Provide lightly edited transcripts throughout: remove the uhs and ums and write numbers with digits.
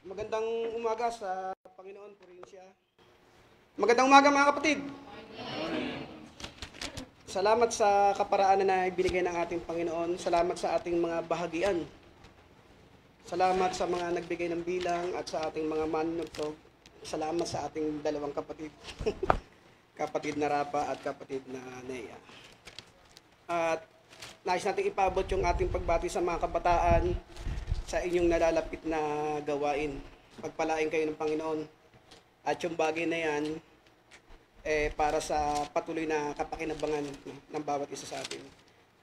Magandang umaga sa Panginoon, purihin siya. Magandang umaga mga kapatid. Salamat sa kaparaanan na ibinigay ng ating Panginoon. Salamat sa ating mga bahagian. Salamat sa mga nagbigay ng bilang at sa ating mga manunugtog. Salamat sa ating dalawang kapatid. Kapatid na Rapa at kapatid na Nea. At nais natin ipabot yung ating pagbati sa mga kabataan sa inyong nalalapit na gawain. Pagpalain kayo ng Panginoon. At yung bagay na yan, para sa patuloy na kapakinabangan ng bawat isa sa atin.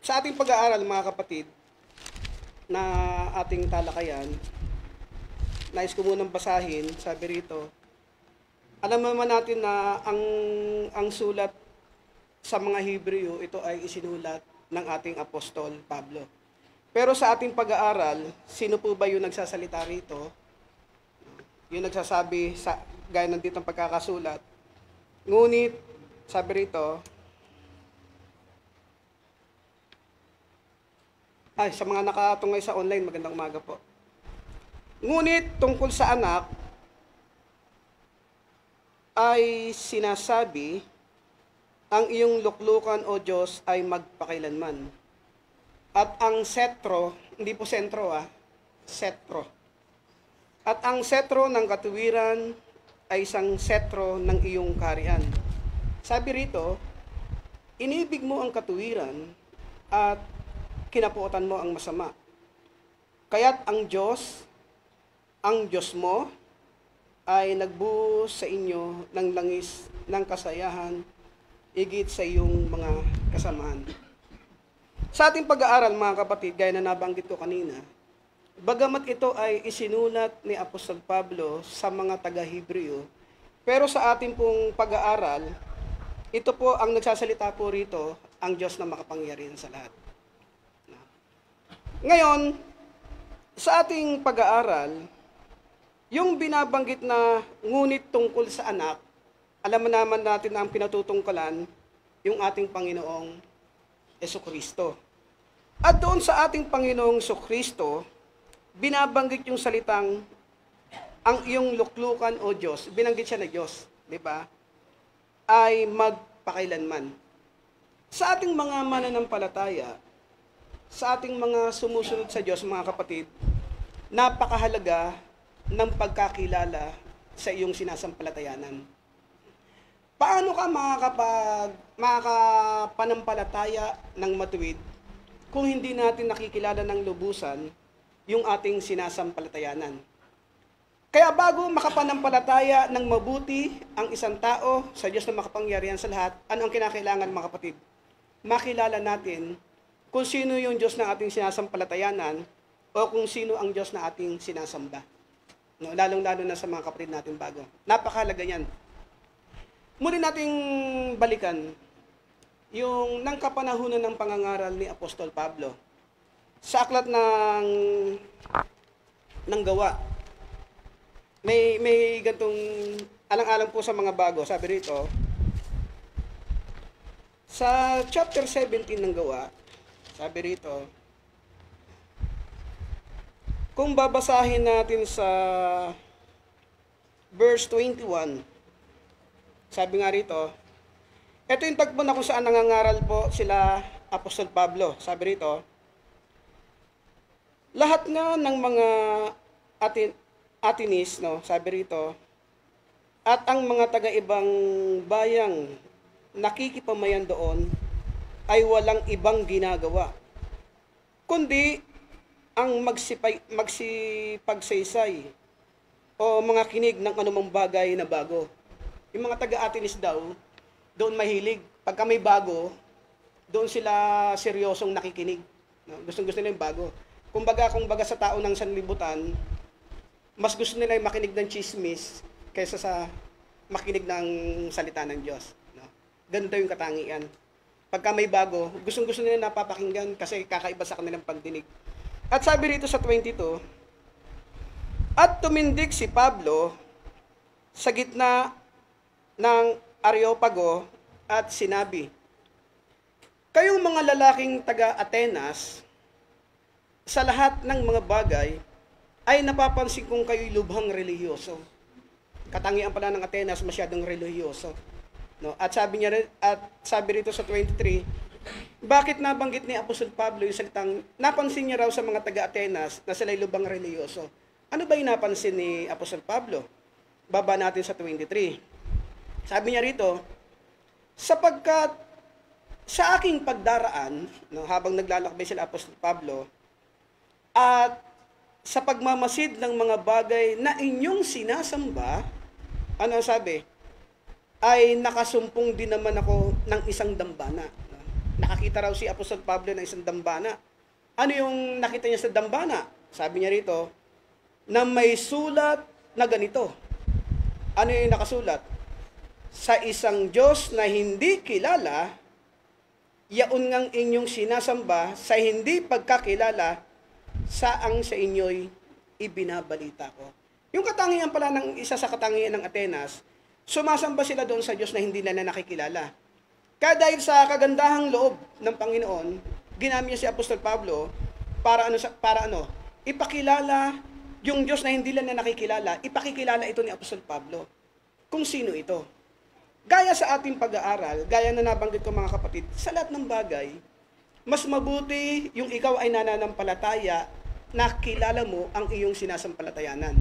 Sa ating pag-aaral, mga kapatid, na ating talakayan, nais ko munang basahin, sabi rito, alam naman natin na ang sulat sa mga Hebreo, ito ay isinulat ng ating Apostol Pablo. Pero sa ating pag-aaral, sino po ba yung nagsasalita rito? Yung nagsasabi, gaya nandito ang pagkakasulat. Ngunit, sabi rito, sa mga nakatungay sa online, magandang umaga po. Ngunit, tungkol sa anak, ay sinasabi, ang iyong luklukan o Diyos ay magpakailanman. At ang setro, hindi po sentro setro. At ang setro ng katuwiran ay isang setro ng iyong kaharian. Sabi rito, inibig mo ang katuwiran at kinapuotan mo ang masama. Kaya't ang Diyos mo, ay nagbuhos sa inyo ng langis ng kasayahan, higit sa iyong mga kasamahan. Sa ating pag-aaral, mga kapatid, gaya na nabanggit ko kanina, bagamat ito ay isinulat ni Apostol Pablo sa mga taga-Hebreo, pero sa ating pong pag-aaral, ito po ang nagsasalita po rito, ang Diyos na makapangyarihan sa lahat. Ngayon, sa ating pag-aaral, yung binabanggit na ngunit tungkol sa anak, alam naman natin na ang pinatutungkalan, yung ating Panginoong Jesucristo. At doon sa ating Panginoong Jesucristo, binabanggit yung salitang ang iyong luklukan o Diyos, binanggit siya na Diyos, di ba? Ay magpakailanman. Sa ating mga mananampalataya, sa ating mga sumusunod sa Diyos, mga kapatid, napakahalaga ng pagkakilala sa iyong sinasampalatayanan. Paano ka makakapanampalataya ng matuwid kung hindi natin nakikilala ng lubusan yung ating sinasampalatayanan? Kaya bago makapanampalataya ng mabuti ang isang tao sa Diyos na makapangyarihan sa lahat, ano ang kinakailangan, mga kapatid? Makilala natin kung sino yung Diyos na ating sinasampalatayanan o kung sino ang Diyos na ating sinasamba. No, lalong-lalo na sa mga kapatid natin bago. Napakahalaga yan. Muli nating balikan yung nang kapanahunan ng pangangaral ni Apostol Pablo. Sa aklat ng Gawa, may gantong alang-alang po sa mga bago. Sabi rito, sa chapter 17 ng Gawa, sabi rito, kung babasahin natin sa verse 21, sabi nga rito, ito yung tagpo na kung saan nangangaral po sila Apostol Pablo. Sabi rito, lahat nga ng mga Atinis, no, sabi rito, at ang mga taga-ibang bayang nakikipamayan doon ay walang ibang ginagawa, kundi ang magsipagsaysay o mga kinig ng anumang bagay na bago. Yung mga taga-Atinis daw, doon mahilig. Pagka may bago, doon sila seryosong nakikinig. No? Gustong-gusto nila yung bago. Kung baga sa tao ng sanlibutan, mas gusto nila yung makinig ng chismis kaysa sa makinig ng salita ng Diyos. No? Ganun daw yung katangian. Pagka may bago, gustong-gusto nila napapakinggan kasi kakaiba sa kanilang pagdinig. At sabi rito sa 22, at tumindig si Pablo sa gitna ng Areopago at sinabi, kayong mga lalaking taga-Atenas, sa lahat ng mga bagay ay napapansin kong kayo'y lubhang relihiyoso. Katangian pala ng Atenas, masyadong relihiyoso. No? At sabi rito sa 23, bakit nabanggit ni Apostol Pablo yung salitang, napansin niya raw sa mga taga-Atenas na sila'y lubhang relihiyoso. Ano ba yung napansin ni Apostol Pablo? Baba natin sa 23. Sabi niya rito, sapagkat sa aking pagdaraan, no, habang naglalakbay sila Apostol Pablo, at sa pagmamasid ng mga bagay na inyong sinasamba, ano sabi? Ay nakasumpong din naman ako ng isang dambana. Nakakita raw si Apostol Pablo ng isang dambana. Ano yung nakita niya sa dambana? Sabi niya rito, na may sulat na ganito. Ano yung nakasulat? Sa isang Diyos na hindi kilala, yaon ngang inyong sinasamba sa hindi pagkakilala, saang sa inyo'y ibinabalita ko. Yung katangian pala ng isa sa katangian ng Atenas, sumasamba sila doon sa Diyos na hindi nila nakikilala. Kaya dahil sa kagandahang loob ng Panginoon, ginamit niya si Apostol Pablo para ipakilala yung Diyos na hindi nila nakikilala, ipakikilala ito ni Apostol Pablo. Kung sino ito. Gaya sa ating pag-aaral, gaya na nabanggit ko mga kapatid, sa lahat ng bagay, mas mabuti yung ikaw ay nananampalataya, nakilala mo ang iyong sinasampalatayanan.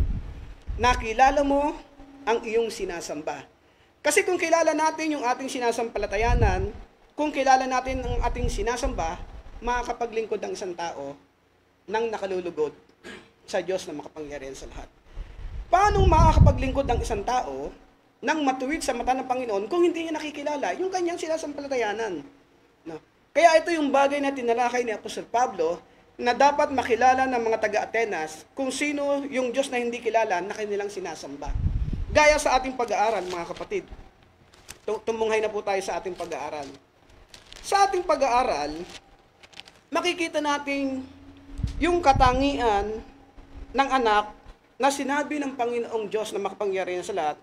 Nakilala mo ang iyong sinasamba. Kasi kung kilala natin yung ating sinasampalatayanan, kung kilala natin ang ating sinasamba, makakapaglingkod ang isang tao nang nakalulugod sa Diyos na makapangyarihan sa lahat. Paano makakapaglingkod ng isang tao nang matuwid sa mata ng Panginoon kung hindi niya nakikilala yung kanyang sinasampalatayanan? No? Kaya ito yung bagay na tinalakay ni Apostol Pablo na dapat makilala ng mga taga-Atenas kung sino yung Diyos na hindi kilala na kanilang sinasamba. Gaya sa ating pag-aaral, mga kapatid. Tumunghay na po tayo sa ating pag-aaral. Sa ating pag-aaral, makikita natin yung katangian ng anak na sinabi ng Panginoong Diyos na makapangyarihan sa lahat.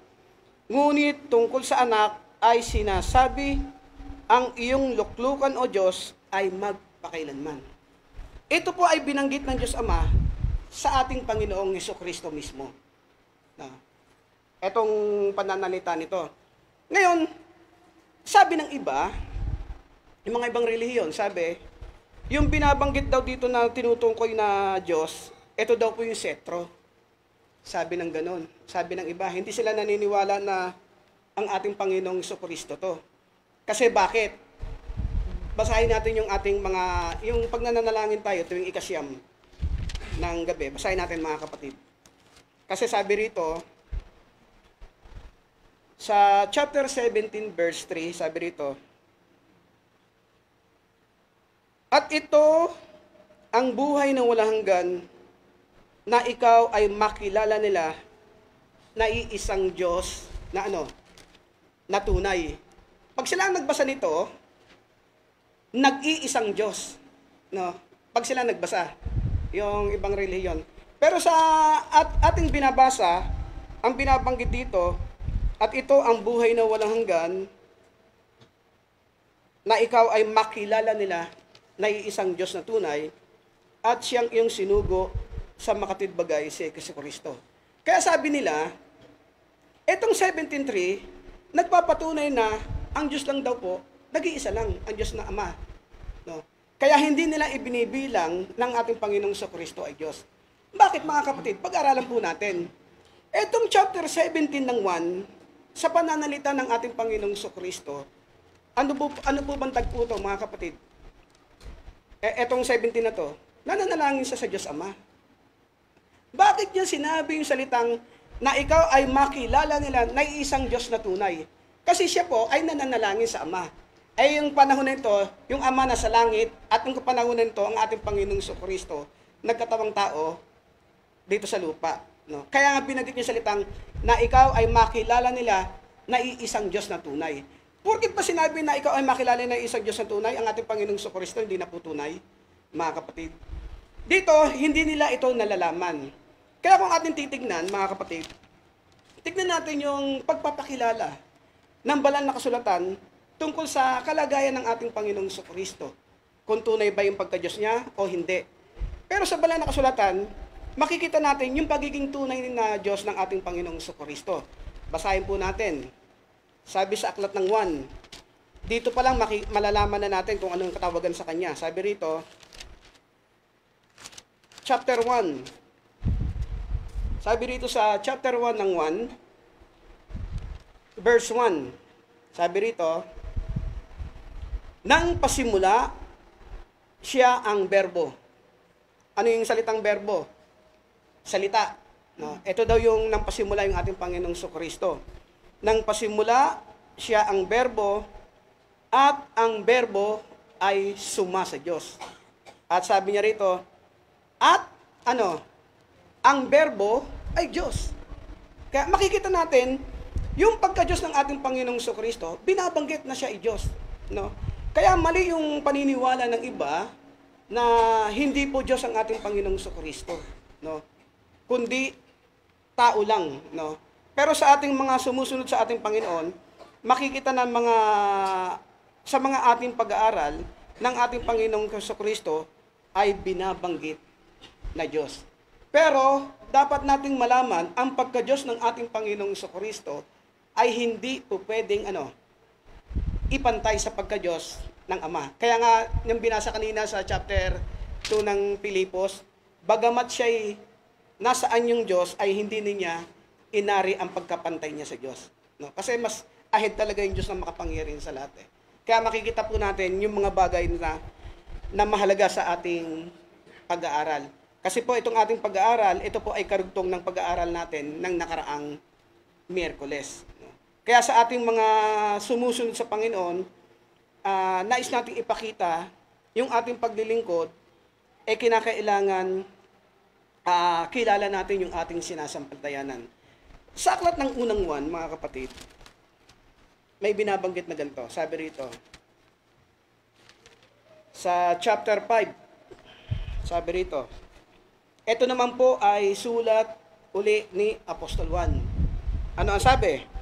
Ngunit tungkol sa anak ay sinasabi, ang iyong luklukan o Diyos ay magpakailanman. Ito po ay binanggit ng Diyos Ama sa ating Panginoong Hesukristo mismo. Etong pananalita nito. Ngayon, sabi ng iba, yung mga ibang relihiyon, sabi, yung binabanggit daw dito na tinutungkoy na Diyos, ito daw po yung setro. Sabi ng ganon. Sabi ng iba, hindi sila naniniwala na ang ating Panginoong Hesukristo to. Kasi bakit? Basahin natin yung ating yung pag nananalangin tayo tuwing ikasyam ng gabi. Basahin natin mga kapatid. Kasi sabi rito, sa chapter 17 verse 3, sabi rito, at ito ang buhay na walang hanggan, na ikaw ay makilala nila na iisang Diyos na na tunay. Pag sila nagbasa nito, nag-iisang Diyos. No? Pag sila nagbasa, yung ibang relihiyon. Pero sa ating binabasa, ang binabanggit dito, at ito ang buhay na walang hanggan, na ikaw ay makilala nila na iisang Diyos na tunay, at siyang iyong sinugo sa makatwidbagay si Jesucristo. Kaya sabi nila, etong 17:3, nagpapatunay na ang Diyos lang daw po, nag-iisa lang, ang Diyos na Ama. No? Kaya hindi nila ibinibilang ng ating Panginoong Jesucristo ay Diyos. Bakit mga kapatid? Pag-aralan po natin. Etong chapter 17 ng 1, sa pananalita ng ating Panginoong Jesucristo, ano po bang tagpo ito mga kapatid? Etong 17 na to, nananalangin siya sa Diyos Ama. Bakit niya sinabi yung salitang na ikaw ay makilala nila na isang Diyos na tunay? Kasi siya po ay nananalangin sa Ama. Ay yung panahon na ito, yung Ama na sa langit, at yung panahon na ito, ang ating Panginoong Jesucristo, nagkatawang tao dito sa lupa. No? Kaya nga binanggit niya salitang na ikaw ay makilala nila na iisang Diyos na tunay. Porkit ba sinabi na ikaw ay makilala na isang Diyos na tunay, ang ating Panginoong Jesucristo hindi na po tunay, mga kapatid? Dito, hindi nila ito nalalaman. Kaya kung ating titignan, mga kapatid, tignan natin yung pagpapakilala ng banal na kasulatan tungkol sa kalagayan ng ating Panginoong Jesucristo. Kung tunay ba yung pagka-Diyos niya o hindi. Pero sa banal na kasulatan, makikita natin yung pagiging tunay na Diyos ng ating Panginoong Jesucristo. Basahin po natin. Sabi sa aklat ng 1, dito pa lang malalaman na natin kung anong katawagan sa Kanya. Sabi rito, chapter 1. Sabi rito sa chapter 1 ng 1, verse 1. Sabi rito, nang pasimula, siya ang berbo. Ano yung salitang berbo? Salita. No? Ito daw yung nang pasimula yung ating Panginoong Jesucristo. Nang pasimula, siya ang berbo, at ang berbo ay suma sa Diyos. At sabi niya rito, at ang berbo ay Diyos. Kaya makikita natin, yung pagka-Diyos ng ating Panginoong Jesucristo, binabanggit na siya ay Diyos. No? Kaya mali yung paniniwala ng iba na hindi po Diyos ang ating Panginoong Jesucristo, no? Kundi tao lang, no? Pero sa ating mga sumusunod sa ating Panginoon, makikita ng sa mga ating pag-aaral ng ating Panginoong Jesucristo ay binabanggit na Diyos. Pero dapat nating malaman ang pagka-Diyos ng ating Panginoong Jesucristo ay hindi po pwedeng ipantay sa pagka-Diyos ng Ama. Kaya nga, yung binasa kanina sa chapter 2 ng Pilipos, bagamat siya'y nasaan yung Diyos, ay hindi niya inari ang pagkapantay niya sa Diyos. No? Kasi mas ahead talaga yung Diyos na makapangyarihan sa lahat. Kaya makikita po natin yung mga bagay na mahalaga sa ating pag-aaral. Kasi po itong ating pag-aaral, ito po ay karugtong ng pag-aaral natin ng nakaraang Miyerkules. Kaya sa ating mga sumusunod sa Panginoon, nais nating ipakita yung ating paglilingkod, kinakailangan kilala natin yung ating sinasampalatayanan. Sa aklat ng unang 1, mga kapatid, may binabanggit na ganito. Sabi rito, sa chapter 5, sabi rito, ito naman po ay sulat uli ni Apostol Juan. Ano ang sabi?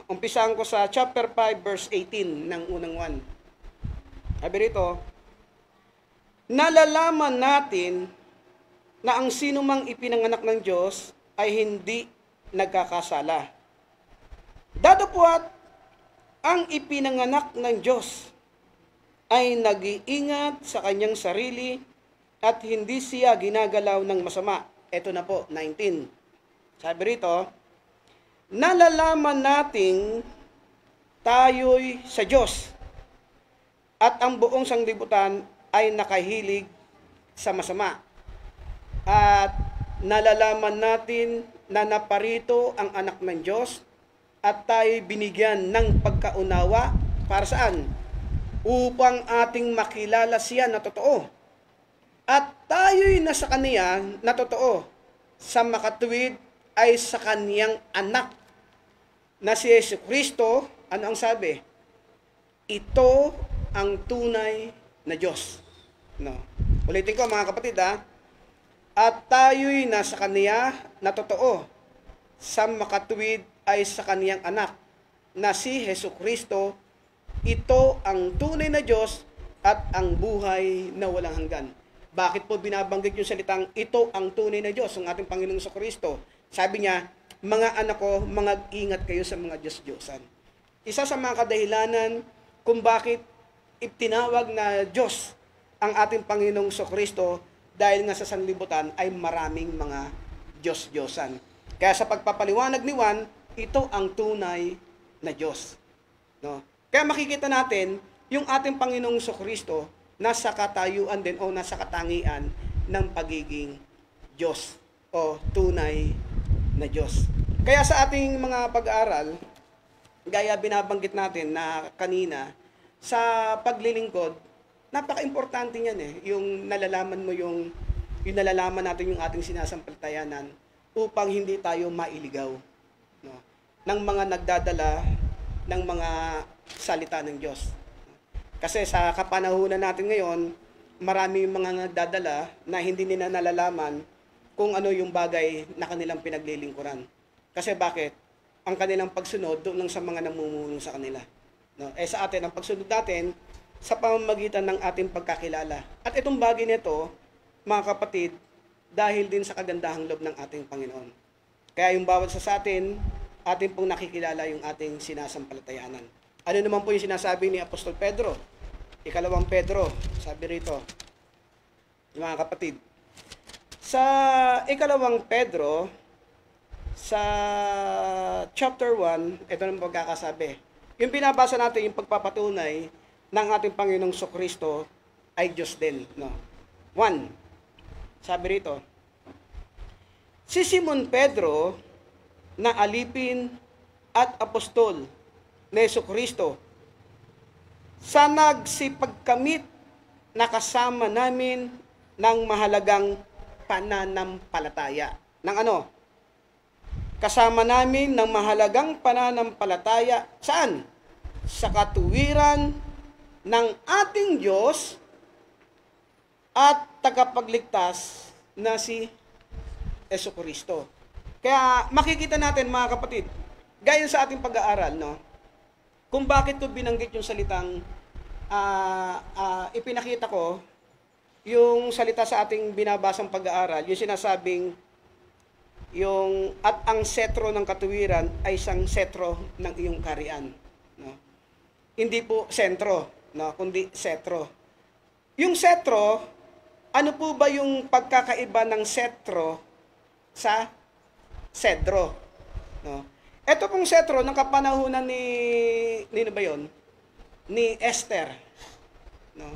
Umpisahan ko sa chapter 5 verse 18 ng unang 1. Sabi rito, nalalaman natin na ang sinumang ipinanganak ng Diyos ay hindi nagkakasala. Datapwat ang ipinanganak ng Diyos ay nag-iingat sa kanyang sarili at hindi siya ginagalaw ng masama. Ito na po, 19. Sabi rito, nalalaman nating tayo'y sa Diyos at ang buong sanglibutan ay nakahilig sa masama. At nalalaman natin na naparito ang anak ng Diyos at tayo'y binigyan ng pagkaunawa para saan? Upang ating makilala siya na totoo. At tayo'y nasa Kaniya na totoo. Sa makatuwid ay sa Kaniyang anak na si Jesucristo. Ano ang sabi? Ito ang tunay na Diyos. No. Ulitin ko mga kapatid At tayo'y nasa Kaniya na totoo. Sa makatuwid ay sa Kaniyang anak na si Jesucristo. Ito ang tunay na Diyos at ang buhay na walang hanggan. Bakit po binabanggit yung salitang ito ang tunay na Diyos, ang ating Panginoong Jesucristo? Sabi niya, mga anak ko, mag-ingat kayo sa mga Diyos-Diyosan. Isa sa mga kadahilanan kung bakit itinawag na Diyos ang ating Panginoong Jesucristo dahil nga sa sanlibutan ay maraming mga Diyos-Diyosan. Kaya sa pagpapaliwanag ni Juan, ito ang tunay na Diyos. No? Kaya makikita natin yung ating Panginoong Jesucristo nasa katayuan din o nasa katangian ng pagiging Diyos o tunay na Diyos. Kaya sa ating mga pag-aaral, gaya binabanggit natin na kanina, sa paglilingkod, napaka-importante niyan yung nalalaman mo yung nalalaman natin yung ating sinasampalatayanan upang hindi tayo mailigaw, no, ng mga nagdadala ng mga salita ng Diyos. Kasi sa kapanahunan natin ngayon, marami yung mga nagdadala na hindi nila nalalaman kung ano yung bagay na kanilang pinaglilingkuran. Kasi bakit? Ang kanilang pagsunod doon lang sa mga namumuno sa kanila. No? Sa atin, ang pagsunod natin sa pamamagitan ng ating pagkakilala. At itong bagay nito, mga kapatid, dahil din sa kagandahang loob ng ating Panginoon. Kaya yung bawat sa atin, atin pong nakikilala yung ating sinasampalatayanan. Ano naman po yung sinasabi ni Apostol Pedro? Ikalawang Pedro, sabi rito, mga kapatid. Sa ikalawang Pedro, sa chapter 1, ito naman pagkakasabi. Yung binabasa natin, yung pagpapatunay ng ating Panginoong Sokristo ay Diyos din. No? 1, sabi rito, si Simon Pedro na alipin at apostol ni Sokristo sa nagsipagkamit na kasama namin ng mahalagang pananampalataya. Ng ano? Kasama namin ng mahalagang pananampalataya. Saan? Sa katuwiran ng ating Diyos at tagapagligtas na si Jesucristo. Kaya makikita natin mga kapatid, gaya sa ating pag-aaral, no? Kung bakit ko binanggit yung salitang ipinakita ko yung salita sa ating binabasang pag-aaral, yung sinasabing yung at ang setro ng katuwiran ay isang setro ng iyong kaharian, no? Hindi po sentro, no, kundi setro. Yung setro, ano po ba yung pagkakaiba ng setro sa sedro, no? Ito pong setro ng kapanahunan ni ba yon? Ni Esther, no?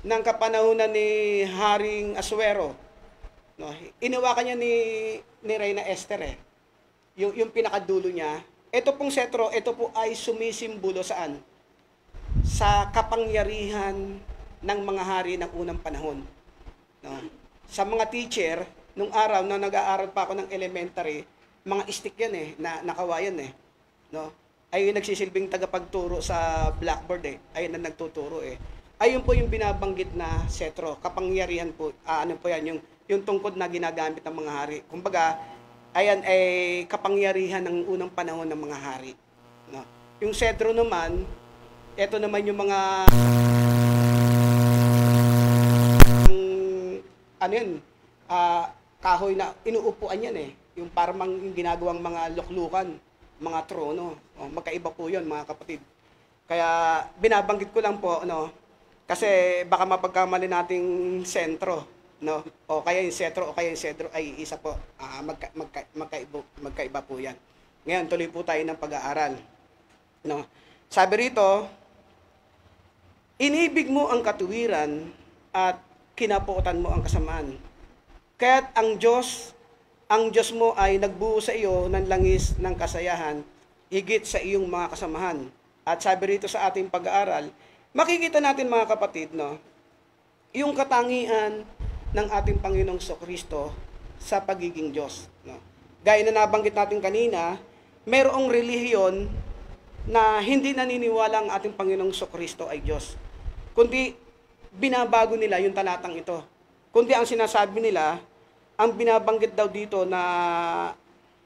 Ng kapanahunan ni Haring Asuero, no? Iniwakan niya ni Reyna Esther eh. Yung pinakadulo niya. Ito pong setro, ito po ay sumisimbolo saan? Sa kapangyarihan ng mga hari ng unang panahon, no? Sa mga teacher nung araw na nag-aaral pa ako ng elementary, mga stick yan eh, na nakawayan eh, no? Ay yung nagsisilbing tagapagturo sa blackboard eh, ayun na nagtuturo eh. Ayun po yung binabanggit na setro, kapangyarihan po, ano po yan, yung tungkod na ginagamit ng mga hari. Kumbaga, ayan ay kapangyarihan ng unang panahon ng mga hari, no? Yung setro naman, ito naman yung mga ano yun, kahoy na inuupuan yan eh. Yung parang yung ginagawang mga luklukan, mga trono. O, magkaiba po yun, mga kapatid. Kaya binabanggit ko lang po, no, kasi baka mapagkamali nating sentro, no? O kaya yung setro o kaya yung sedro ay isa po. Magkaiba po yan. Ngayon, tuloy po tayo ng pag-aaral. No? Sabi rito, inibig mo ang katuwiran at kinapuotan mo ang kasamaan. Kaya't ang Diyos mo ay nagbuo sa iyo ng langis ng kasayahan, higit sa iyong mga kasamahan. At sabi rito sa ating pag-aaral, makikita natin mga kapatid, no, yung katangian ng ating Panginoong Sokristo sa pagiging Diyos. No? Gaya na nabanggit natin kanina, mayroong relihiyon na hindi naniniwala ang ating Panginoong Sokristo ay Diyos. Kundi binabago nila yung talatang ito. Kundi ang sinasabi nila, ang binabanggit daw dito na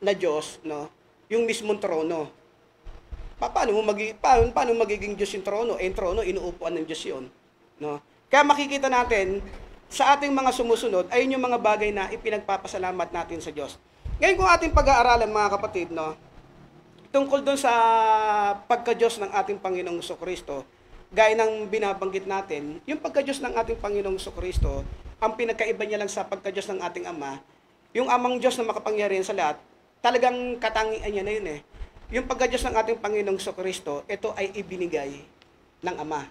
Diyos, no, yung mismong trono. Paano magiging Diyos yung trono? Eh, yung trono, inuupuan ng Diyos yun. No? Kaya makikita natin, sa ating mga sumusunod, ayun yung mga bagay na ipinagpapasalamat natin sa Diyos. Ngayon kung ating pag-aaralan, mga kapatid, no, tungkol doon sa pagka-Diyos ng ating Panginoong Sokristo, gaya ng binabanggit natin, yung pagka-Diyos ng ating Panginoong Sokristo, ang pinagkaiba niya lang sa pagka-Diyos ng ating Ama, yung amang Diyos na makapangyarihan sa lahat, talagang katangian niya na yun eh. Yung pagka-Diyos ng ating Panginoong Sokristo, ito ay ibinigay ng Ama,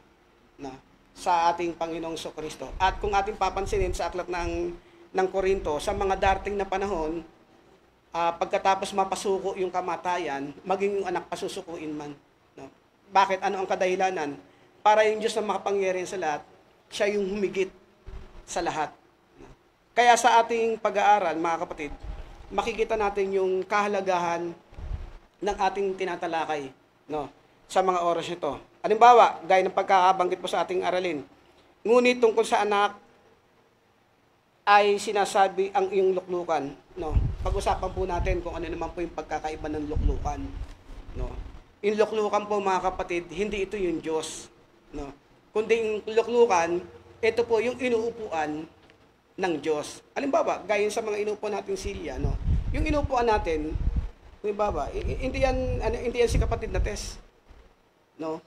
no, sa ating Panginoong Sokristo. At kung ating papansinin sa aklat ng Korinto, sa mga darating na panahon, pagkatapos mapasuko yung kamatayan, maging yung anak pasusukuin man. No? Bakit? Ano ang kadahilanan? Para yung Diyos na makapangyarihan sa lahat, siya yung humigit sa lahat. No? Kaya sa ating pag-aaral, mga kapatid, makikita natin yung kahalagahan ng ating tinatalakay, no, sa mga oras nito. Halimbawa, gaya ng pagkakabanggit po sa ating aralin, ngunit tungkol sa anak ay sinasabi ang iyong luklukan, no. Pag-usapan po natin kung ano naman po yung pagkakaiba ng luklukan, no. Yung luklukan po, mga kapatid, hindi ito yung Diyos, no. kundi yung luklukan, ito po yung inuupuan ng Diyos. Halimbawa, gaya sa mga inuupuan nating silya, no? Yung inuupuan natin, halimbawa, hindi yan si kapatid na Tess. No?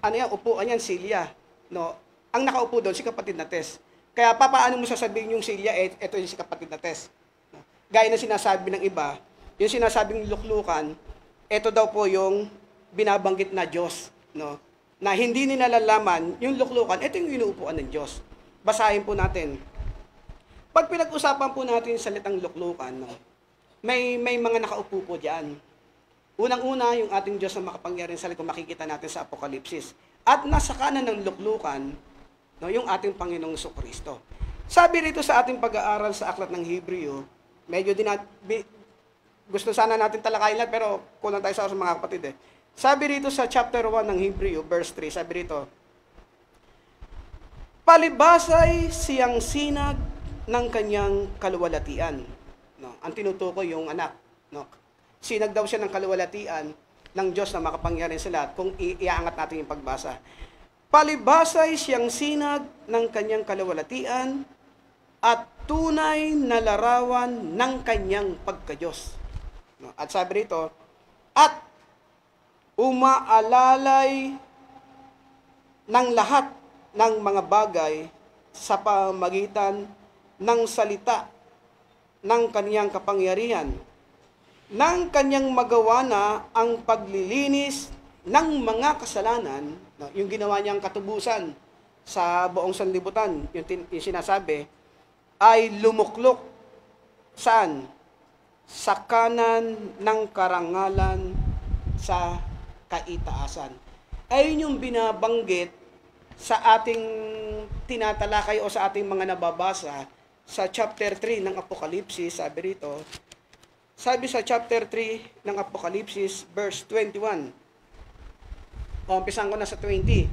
Ano yan, upuan yan, silya. No? Ang nakaupo doon, si kapatid na Tess. Kaya paano mo sasabihin yung silya, ito yung si kapatid na Tess. No? Gaya na sinasabi ng iba, yung sinasabing luklukan, ito daw po yung binabanggit na Diyos. No? Na hindi nila nalalaman yung luklukan, ito yung inuupuan ng Diyos. Basahin po natin. Pag pinag-usapan po natin yung salitang luklukan, no? May mga nakaupo po diyan. Unang-una, yung ating Diyos na makapangyarihan sa likod, makikita natin sa Apokalipsis. At nasa kanan ng luklukan, no, yung ating Panginoong Jesucristo. Sabi rito sa ating pag-aaral sa aklat ng Hebreo, medyo gusto sana natin talakayin lahat, pero kulang tayo sa oras mga kapatid eh. Sabi rito sa chapter 1 ng Hebreo, verse 3, sabi rito, palibasay siyang sinag ng kanyang kaluwalhatian. No, ang tinutukoy yung anak. No, sinag daw siya ng kaluwalhatian ng Diyos na makapangyarihan sa lahat kung iaangat natin yung pagbasa. Palibasay siyang sinag ng kanyang kaluwalhatian at tunay na larawan ng kanyang pagka-Diyos. No, at sabi rito, at umaalalay ng lahat ng mga bagay sa pamagitan ng salita ng kaniyang kapangyarihan, ng kanyang magawa na ang paglilinis ng mga kasalanan, no, yung ginawa niyang katubusan sa buong sanlibutan, yung sinasabi, ay lumuklok saan? Sa kanan ng karangalan sa kaitaasan. Ayun yung binabanggit sa ating tinatalakay o sa ating mga nababasa sa chapter 3 ng Apokalipsis. Sabi sa chapter 3 ng Apokalipsis, verse 21. Umpisan ko na sa 20.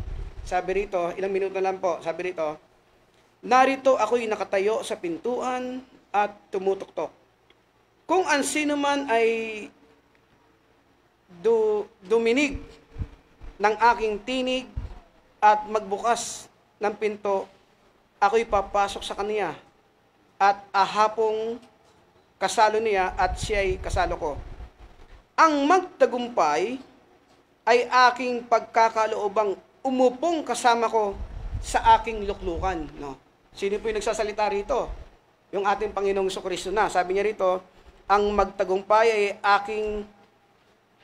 Sabi rito, ilang minuto lang po, sabi rito, narito ako'y nakatayo sa pintuan at tumutuktok. Kung ang sino man ay duminig ng aking tinig at magbukas ng pinto, ako'y papasok sa kaniya at ahapong kasalo niya at siya'y kasalo ko. Ang magtagumpay ay aking pagkakaloobang umupong kasama ko sa aking luklukan. No? Sino po yung nagsasalita rito? Yung ating Panginoong Jesucristo na. Sabi niya rito, ang magtagumpay ay aking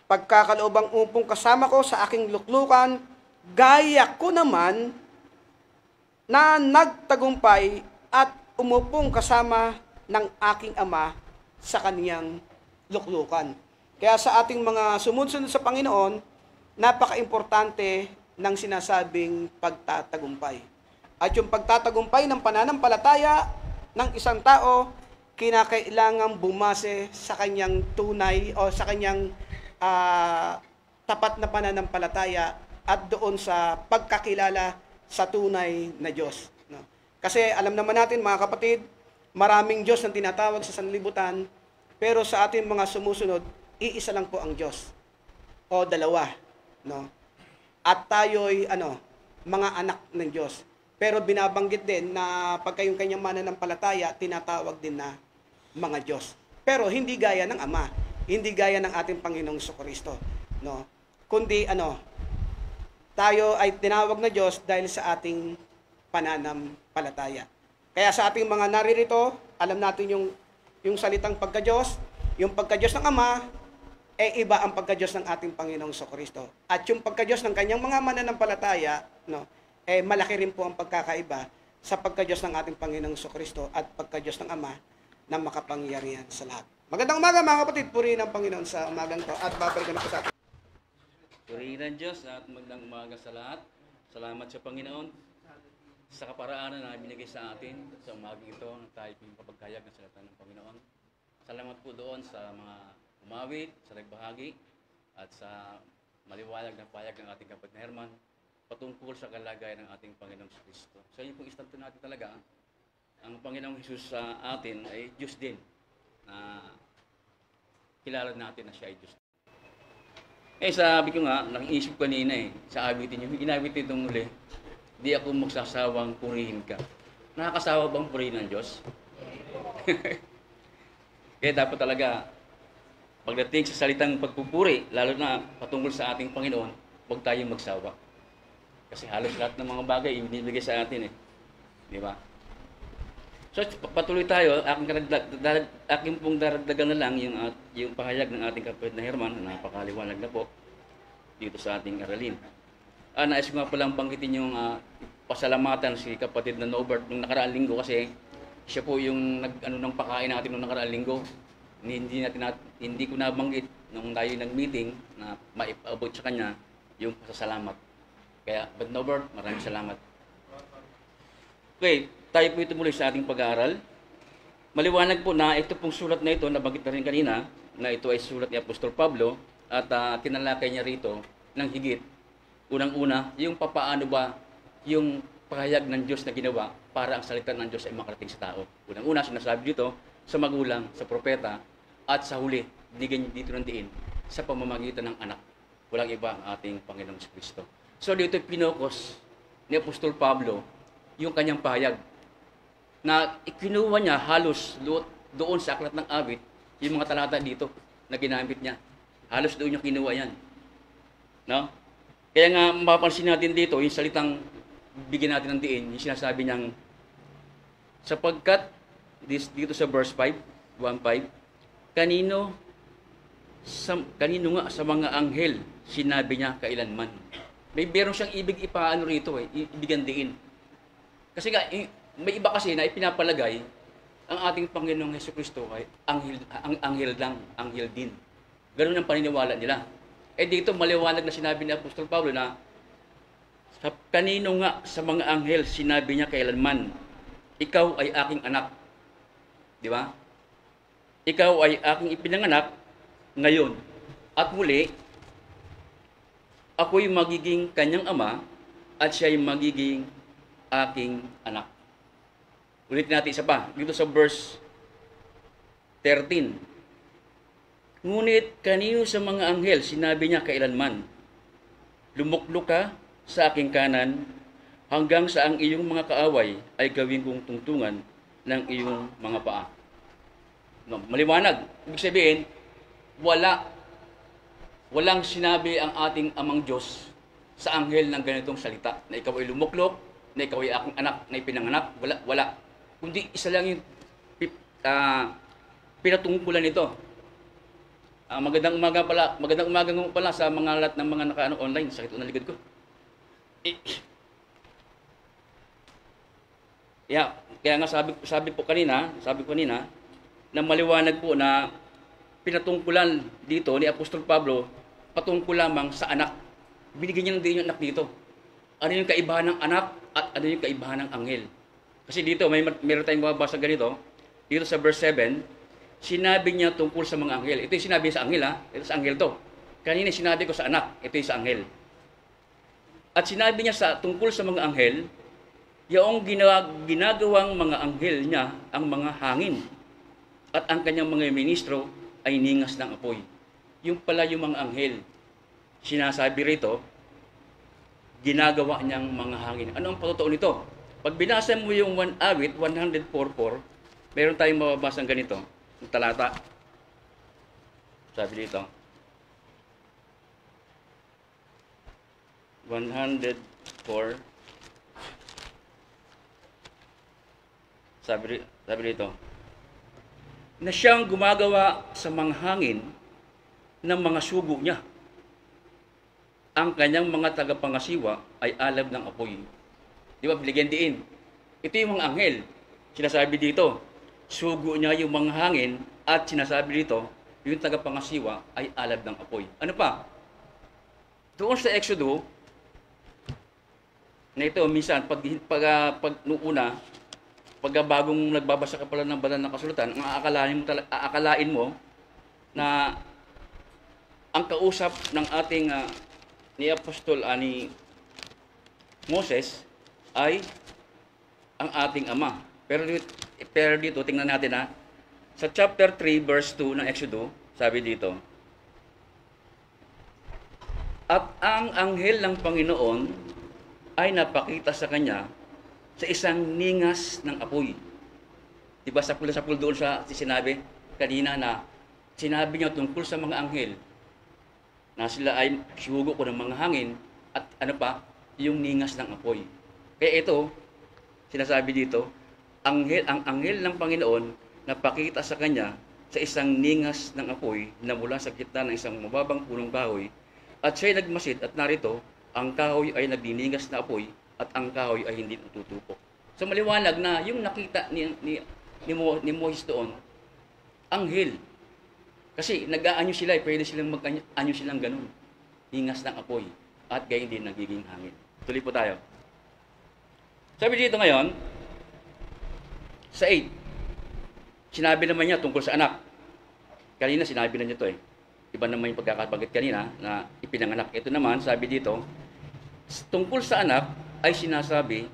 pagkakaloobang umupong kasama ko sa aking luklukan, gaya ko naman na nagtagumpay at umupong kasama ng aking Ama sa kaniyang luklukan. Kaya sa ating mga sumusunod sa Panginoon, napaka-importante ng sinasabing pagtatagumpay. At yung pagtatagumpay ng pananampalataya ng isang tao, kinakailangang bumase sa kanyang tunay o sa kanyang tapat na pananampalataya at doon sa pagkakilala sa tunay na Diyos. No? Kasi alam naman natin mga kapatid, maraming Diyos ang tinatawag sa sanlibutan, pero sa ating mga sumusunod, iisa lang po ang Diyos. O dalawa. No? At tayo'y mga anak ng Diyos. Pero binabanggit din na pagka yung kanyang mananampalataya, tinatawag din na mga Diyos. Pero hindi gaya ng Ama, hindi gaya ng ating Panginoong Jesucristo. No? Kundi tayo ay tinawag na Diyos dahil sa ating pananampalataya. Kaya sa ating mga naririto, alam natin yung salitang pagka-Diyos, yung pagka-Diyos ng Ama, iba ang pagka-Diyos ng ating Panginoong Jesucristo. At yung pagka-Diyos ng kanyang mga mananampalataya, malaki rin po ang pagkakaiba sa pagka-Diyos ng ating Panginoong Jesucristo at pagka-Diyos ng Ama na makapangyarihan sa lahat. Magandang umaga mga kapatid, purihin ang Panginoon sa umagang to at babalikan po sa atin. Purihin ang Diyos at magandang umaga sa lahat. Salamat sa Panginoon sa kaparaanan na binigay sa atin sa umagang ito na tayo pinapagkayag ng salita ng Panginoon. Salamat po doon sa mga umawit, sa nagbahagi at sa maliwalag na payag ng ating kapatid na Herman patungkol sa kalagayan ng ating Panginoong Kristo. So yun pong istanto natin talaga, ang Panginoong Jesus sa atin ay Diyos din na kilala natin na siya ay Diyos. Sabi ko nga, nakiisip kanina sa awitin niyo, ginawit itong muli. di ako magsasawang purihin ka. Nakakasawa bang purihin ng Diyos? Kaya dapat talaga, pagdating sa salitang pagpupuri, lalo na patungkol sa ating Panginoon, huwag tayong magsawa. Kasi halos lahat ng mga bagay, ibinibigay sa atin eh. Di ba? So, patuloy tayo. Aking pong daragdagan na lang yung pahayag ng ating kapatid na Herman, na napakaliwanag na po dito sa ating aralin. Nais ko nga palang banggitin yung pasalamatan si kapatid na Norbert nung nakaraang linggo kasi siya po yung ng pakain natin nung nakaraang linggo. Hindi ko nabanggit nung tayo nag-meeting na maipaabot sa kanya yung pasasalamat. Kaya, Brother Norbert, maraming salamat. Okay, tayo po ito muli sa ating pag-aaral. Maliwanag po na ito pong sulat na ito, nabanggit na rin kanina, na ito ay sulat ni Apostol Pablo at tinalakay niya rito ng higit. Unang-una, yung papaano ba yung pahayag ng Diyos na ginawa para ang salita ng Diyos ay makarating sa tao. Unang-una, sinasabi dito sa magulang, sa propeta, at sa huli, binigyan dito ng diin sa pamamagitan ng anak. Walang iba ang ating Panginoong Kristo. So dito pinokos ni Apostol Pablo yung kanyang pahayag na ikinuha niya halos doon sa aklat ng awit yung mga talata dito na ginamit niya. Halos doon yung kinuha yan. No? Kaya nga mapapansin natin dito yung salitang bigyan natin ng diin, yung sinasabi niyang sapagkat dito sa verse 5, 1:5, kanino nga sa mga anghel sinabi niya kailanman. Meron siyang ibig ipaano rito ibigyan diin. Kasi nga, may iba kasi na ipinapalagay ang ating Panginoong Hesukristo ay anghel din. Ganun ang paniniwala nila. Dito maliwanag na sinabi ni Apostol Pablo na kanino nga sa mga anghel sinabi niya kailanman, ikaw ay aking anak. Di ba? Ikaw ay aking ipinanganak ngayon. At muli, ako'y magiging kanyang ama at siya'y magiging aking anak. Ulitin natin isa pa. Dito sa verse 13. Ngunit kanino sa mga anghel sinabi niya kailanman, lumuklok ka sa aking kanan hanggang sa ang iyong mga kaaway ay gawin kong tungtungan ng iyong mga paa. No, maliwanag. Ibig sabihin, walang sinabi ang ating amang Diyos sa anghel ng ganitong salita na ikaw ay lumuklok, na ikaw ay aking anak na ipinanganak. Wala. Kundi isa lang yung pinatungkulan nito. Magandang umaga mo pala sa mga lahat ng mga nakaano online. Sakit ko na likod ko. Kaya nga sabi ko kanina na maliwanag po na pinatungkulan dito ni Apostol Pablo patungkol lamang sa anak. Binigyan niya ng din yung anak dito. Ano yung kaibahan ng anak at ano yung kaibahan ng anghel? Kasi dito meron tayong mababasa ganito. Dito sa verse 7, sinabi niya tungkol sa mga anghel. Ito yung sinabi sa anghel Ito sa anghel to. Kanina sinabi ko sa anak, ito yung sa anghel. At sinabi niya tungkol sa mga anghel, yung ginagawang mga anghel niya ang mga hangin. At ang kanyang mga ministro ay ningas ng apoy. Yung pala yung mga anghel. Sinasabi rito, ginagawa niyang mga hangin. Ano ang patotoo nito? Pag binasa mo yung awit 104:4, meron tayong mababasang ganito, yung talata. Sabi dito, 104, sabi dito, na siyang gumagawa sa mga hangin ng mga sugo niya. Ang kanyang mga tagapangasiwa ay alab ng apoy. Di ba, binigyan diin. Ito yung mga anghel. Sinasabi dito, sugo niya yung mga hangin at sinasabi dito, yung tagapangasiwa ay alab ng apoy. Ano pa? Doon sa Exodo, na ito, minsan, pag bagong nagbabasa ka pala ng banal na kasulatan, aakalain mo na ang kausap ng ating ni Apostol ni Moses ay ang ating ama. Pero dito tingnan natin sa chapter 3 verse 2 ng Exodo, sabi dito, at ang anghel ng Panginoon ay napakita sa kanya sa isang ningas ng apoy. Diba sa pula doon sa sinabi kanina na sinabi niya tungkol sa mga anghel na sila ay sihugo ko ng mga hangin at ano pa, yung ningas ng apoy. Kaya ito, sinasabi dito, ang anghel ng Panginoon napakita sa kanya sa isang ningas ng apoy na mula sa gitna ng isang mababang punong kahoy at siya'y nagmasid at narito, ang kahoy ay nagniningas na apoy at ang kahoy ay hindi tutupok. So maliwanag na yung nakita ni Moises doon, anghel. Kasi nag-aanyo sila, pwede silang mag-aanyo silang ganun. Hingas ng apoy at gayon din nagiging hangin. Tuloy po tayo. Sabi dito ngayon, sa 8, sinabi naman niya tungkol sa anak. Kanina sinabi na niya ito eh. Iba naman yung pagkakabanggit kanina na ipinanganak. Ito naman, sabi dito, tungkol sa anak ay sinasabi,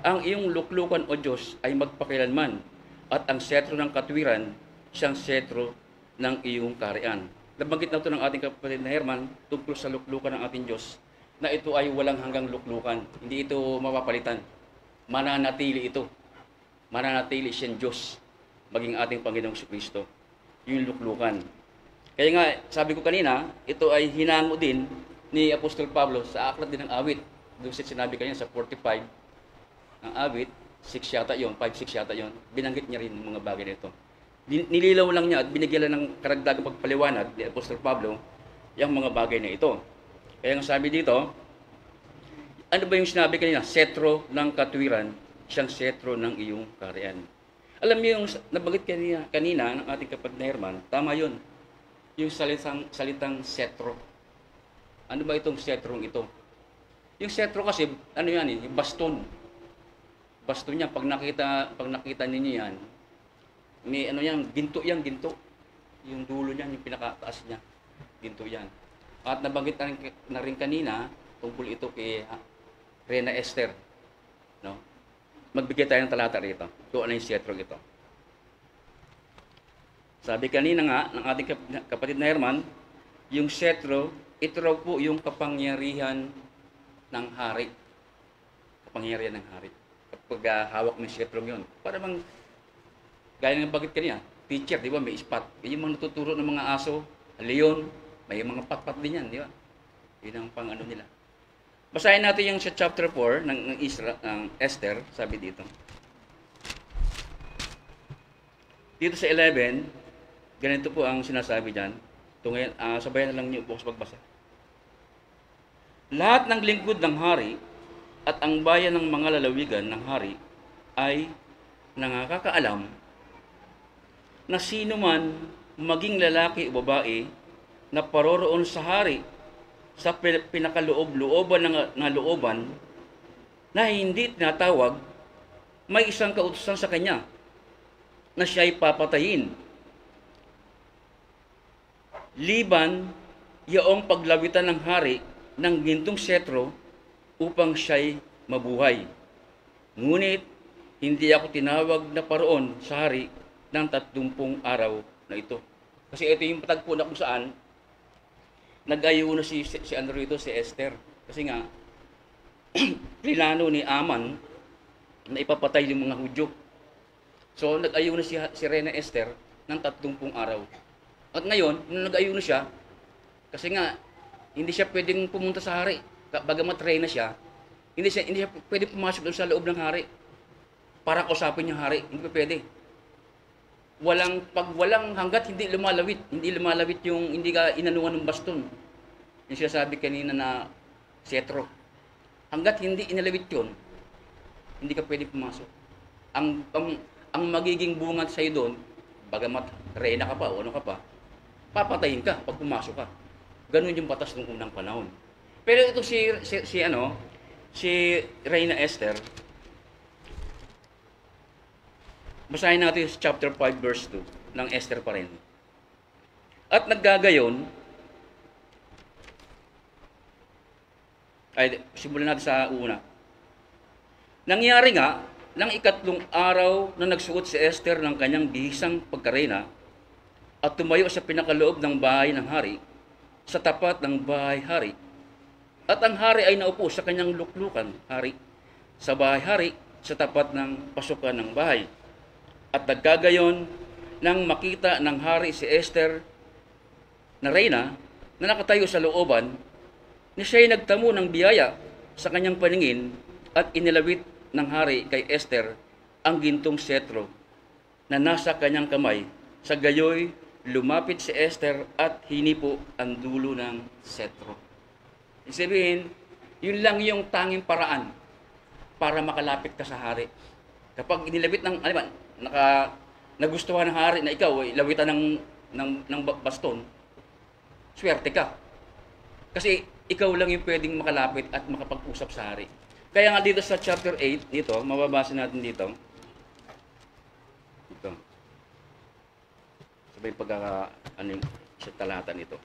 ang iyong luklukan o Diyos ay magpakilanman at ang setro ng katwiran siyang setro ng iyong kaharian. Nabanggit na ito ng ating kapatid na Herman tungkol sa luklukan ng ating Diyos na ito ay walang hanggang luklukan. Hindi ito mapapalitan. Mananatili ito. Mananatili siyang Diyos maging ating Panginoong Kristo. Yung luklukan. Kaya nga, sabi ko kanina, ito ay hinango din ni Apostol Pablo sa aklat din ng awit. Doon sinabi kanina sa 45 ng awit, 6 yata yun, 5-6 yata yun, binanggit niya rin yung mga bagay nito. Nililaw lang niya at binigyan lang ng karagdagang pagpaliwanag ni Apostol Pablo yung mga bagay na ito. Kaya nga sabi dito, ano ba yung sinabi kanina? Setro ng katwiran, siyang setro ng iyong kaharian. Alam niyo yung nabanggit kanina ng ating kapatid na Herman, tama yun. Yung salitang setro. Ano ba itong setrong ito? Yung setro kasi, ano yan eh, yung baston. Baston niya, pag nakita ninyo yan, may ano yan, ginto yan, ginto. Yung dulo niyan, yung pinakataas niya, ginto yan. At nabanggit na rin kanina, tungkol ito kay Reina Esther. No? Magbigay tayo ng talata rito. Kung ano yung setrong ito. Sabi kanina nga, ng ating kapatid na Herman, yung setro, ito raw po yung kapangyarihan ng hari. Kapangyarihan ng hari. Kapag hawak ng setrong yun. Para bang, gaya ng bagit kanina, teacher, di ba, may ispat. Yung mga natuturo ng mga aso, leon, may mga patpat din yan, di ba? Yun ang pang ano nila. Basahin natin yung sa chapter 4 ng Esther, sabi dito. Dito sa 11, ganito po ang sinasabi dyan. Sabayan na lang niyo po sa pagbasa. Lahat ng lingkod ng hari at ang bayan ng mga lalawigan ng hari ay nakakaalam na sino man maging lalaki o babae na paroroon sa hari sa pinakaloob-looban ng looban na hindi tinatawag, may isang kautusan sa kanya na siya'y papatayin. Liban yaong paglawitan ng hari ng gintong setro upang siya'y mabuhay. Ngunit hindi ako tinawag na paroon sa hari ng 30 araw na ito. Kasi ito yung patagpo na kung saan nag-ayuno si Esther. Kasi nga, plinano ni Aman na ipapatay yung mga Hudyo. So, nag-ayuno si Reina Esther ng 30 araw. At ngayon, nung nag-ayuno siya, kasi nga, hindi siya pwedeng pumunta sa hari. Bagamat reyna siya, hindi siya pwedeng pumasok doon sa loob ng hari para kausapin yung hari. Hindi pa pwede. Walang hanggat hindi lumalawit yung hindi ka inanuhan ng baston. Yung sinasabi kanina na setro. Hanggat hindi inalawit yun, hindi ka pwede pumasok. Ang magiging bungat sa'yo doon, bagamat reyna ka pa o ano ka pa, papatayin ka pag pumasok ka. Ganun yung batas ng unang panahon. Pero ito si Reina Esther, basahin natin sa chapter 5 verse 2 ng Esther pa rin. At naggagayon, simulan natin sa una. Nangyari nga, ng 3 araw na nagsuot si Esther ng kanyang bihisang pagkareyna at tumayo sa pinakaloob ng bahay ng hari, sa tapat ng bahay hari. At ang hari ay naupo sa kanyang luklukan, hari, sa bahay-hari, sa tapat ng pasukan ng bahay. At nagkagayon, nang makita ng hari si Esther na reyna na nakatayo sa looban, ni siya'y nagtamo ng biyaya sa kanyang paningin at inilawit ng hari kay Esther ang gintong setro na nasa kanyang kamay. Sa gayoy, lumapit si Esther at hinipo ang dulo ng setro. Ibig sabihin, yun lang yung tanging paraan para makalapit ka sa hari. Kapag inilawit ng, nagustuhan ng hari na ikaw ay lawitan ng baston, swerte ka. Kasi ikaw lang yung pwedeng makalapit at makapag-usap sa hari. Kaya nga dito sa chapter 8, dito, mababasa natin dito. Ito. Sabay sa talata nito.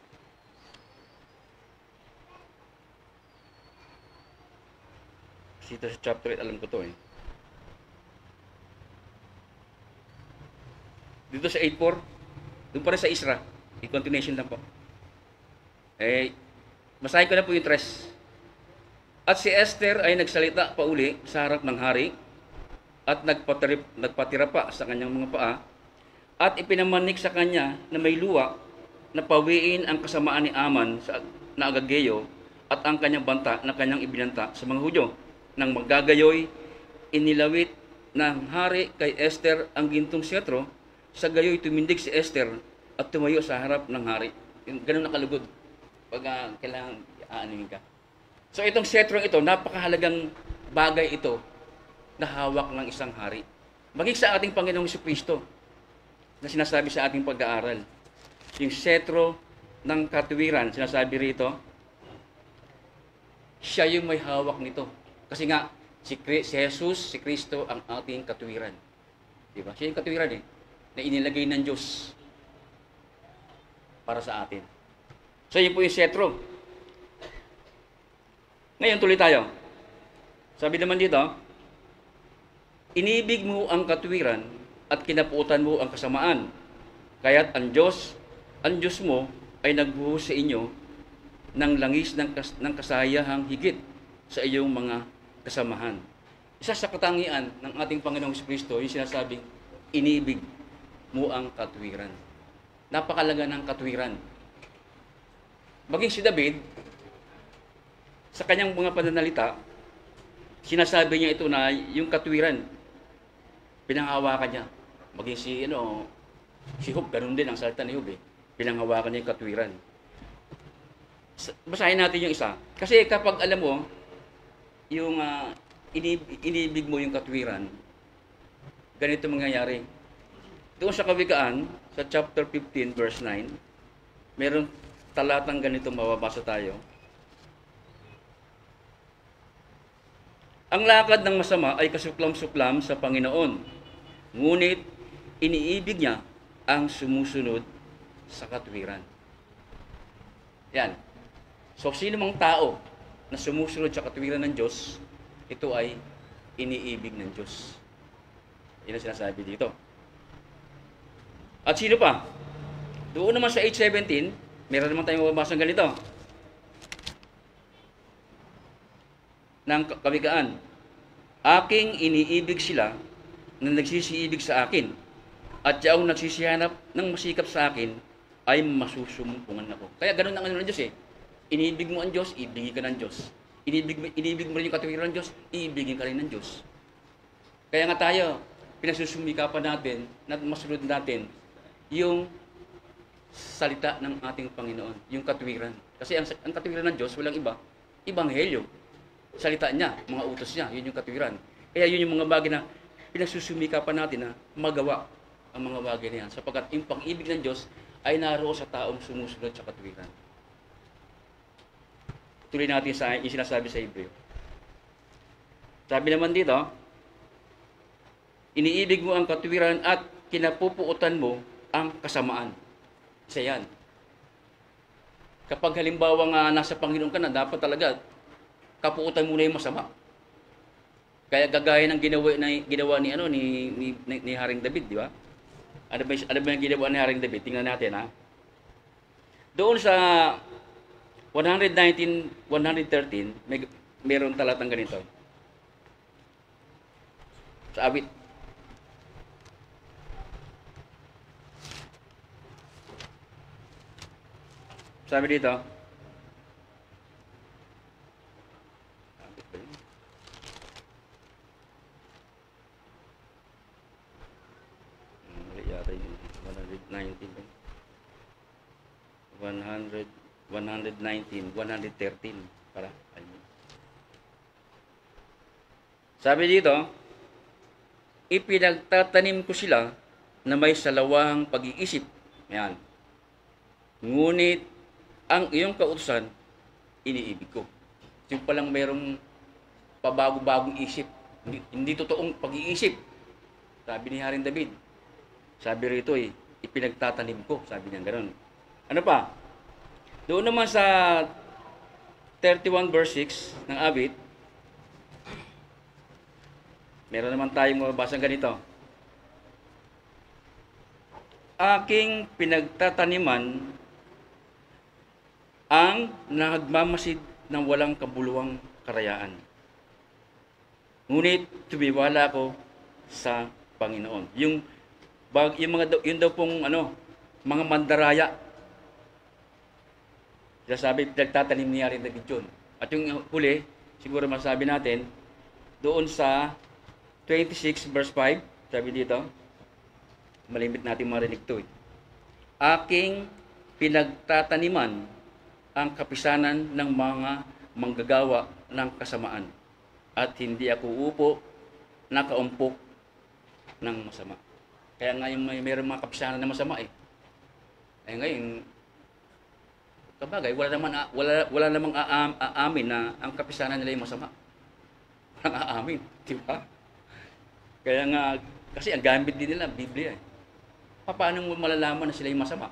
Dito sa chapter 8, alam ko to eh. Dito sa 8:4, doon pa rin sa Isra. I-continuation lang po. Basahin ko na po yung 3. At si Esther ay nagsalita pa uli sa harap ng hari at nagpatira pa sa kanyang mga paa at ipinamanik sa kanya na may luwa na pawiin ang kasamaan ni Aman na Agageyo at ang kanyang banta na kanyang ibinanta sa mga Hudyo. Nang magagayoy, inilawit ng hari kay Esther ang gintong setro. Sa gayoy, tumindig si Esther at tumayo sa harap ng hari. Ganun nakalugod pag kailangan aanuhin ka. So itong setrong ito, napakahalagang bagay ito na hawak ng isang hari. Maging sa ating Panginoong Jesucristo na sinasabi sa ating pag-aaral. Yung setro ng katuwiran, sinasabi rito, siya yung may hawak nito. Kasi nga, si Jesus, si Kristo, ang ating katuwiran. Diba? Siya yung katuwiran eh, na inilagay ng Diyos para sa atin. So yun po yung setro. Ngayon, tuloy tayo. Sabi naman dito, inibig mo ang katuwiran at kinapuutan mo ang kasamaan. Kaya't ang Diyos mo ay nagbuhos sa inyo ng langis ng kasayahang higit sa iyong mga kasamahan. Isa sa katangian ng ating Panginoong Jesucristo, yung sinasabing, inibig mo ang katuwiran. Napakalaga ng katuwiran. Maging si David, sa kanyang mga pananalita, sinasabi niya ito na yung katuwiran, pinanghawakan niya. Maging si Job, ganun din ang salita ni Job eh. Pinanghawakan niya yung katuwiran. Basahin natin yung isa. Kasi kapag alam mo, yung inibig mo yung katuwiran, ganito mangyayari. Doon sa Kawikaan, sa chapter 15, verse 9, meron talatang ganito mababasa tayo. Ang lakad ng masama ay kasuklam-suklam sa Panginoon, ngunit iniibig niya ang sumusunod sa katuwiran. Yan. So, sino mang tao na sumusunod sa katuwiran ng Diyos, ito ay iniibig ng Diyos. Yan ang sinasabi dito. At sino pa? Doon naman sa 8:17, meron naman tayong mababasa ganito. Ng Kawikaan, aking iniibig sila na nagsisiibig sa akin, at yaong nagsisihanap ng masikap sa akin ay masusumpungan ako. Kaya ganun ang ng Diyos eh. Iniibig mo ang Diyos, ibigin ka ng Diyos. Inibig mo rin yung katuwiran ng Diyos, ibigin ka rin ng Diyos. Kaya nga tayo, pinagsusumikapan natin, na masunod natin, yung salita ng ating Panginoon, yung katuwiran. Kasi ang katuwiran ng Diyos, walang iba, Ebanghelyo. Salita niya, mga utos niya, yun yung katuwiran. Kaya yun yung mga bagay na pinagsusumikapan natin na magawa ang mga bagay na yan. Sapagkat yung pag-ibig ng Diyos ay naroon sa taong sumusunod sa katuwiran. Tuloy natin sa yung sinasabi sa Hebreo. Sabi naman dito, iniibig mo ang katuwiran at kinapupuutan mo ang kasamaan. Isa yan. Kapag halimbawa nga nasa Panginoon ka na, dapat talaga kapuutan mo na yung masama. Kaya gagaya ng ginawa ni Haring David, di ba? Ano ba yung ginawa ni Haring David? Tingnan natin ha. Doon sa 119, 113, meron talatang ganito. Sa awit. Sabi dito, mali yata yun. 119. 100, 119, 113 para. Sabi dito, ipinagtatanim ko sila na may salawahang pag-iisip. Yan. Ngunit ang iyong kautusan, iniibig ko. Yung palang merong pabago-bagong isip. Hindi totoong pag-iisip. Sabi ni Haring David. Sabi rito ipinagtatanim ko. Sabi niya gano'n. Ano pa? Doon naman sa 31 verse 6 ng awit, meron naman tayong mababasang ganito. Aking pinagtataniman ang nagmamasid ng walang kabuluhang karayaan. Ngunit tumiwala ko sa Panginoon. Yung daw pong mga mandaraya. Sabi, pinagtatanim niya rin David yun. At yung huli, siguro masabi natin, doon sa 26 verse 5, sabi dito, malimit natin marinig ito. Aking pinagtataniman ang kapisanan ng mga manggagawa ng kasamaan at hindi ako upo nakaumpok ng masama. Kaya nga yung mayroong mga kapisanan na masama ngayon, kabagay, wala namang aamin na ang kapisanan nila yung masama. Walang aamin, di ba? Kaya nga, kasi ang gamit din nila, Biblia. Paano mo malalaman na sila yung masama?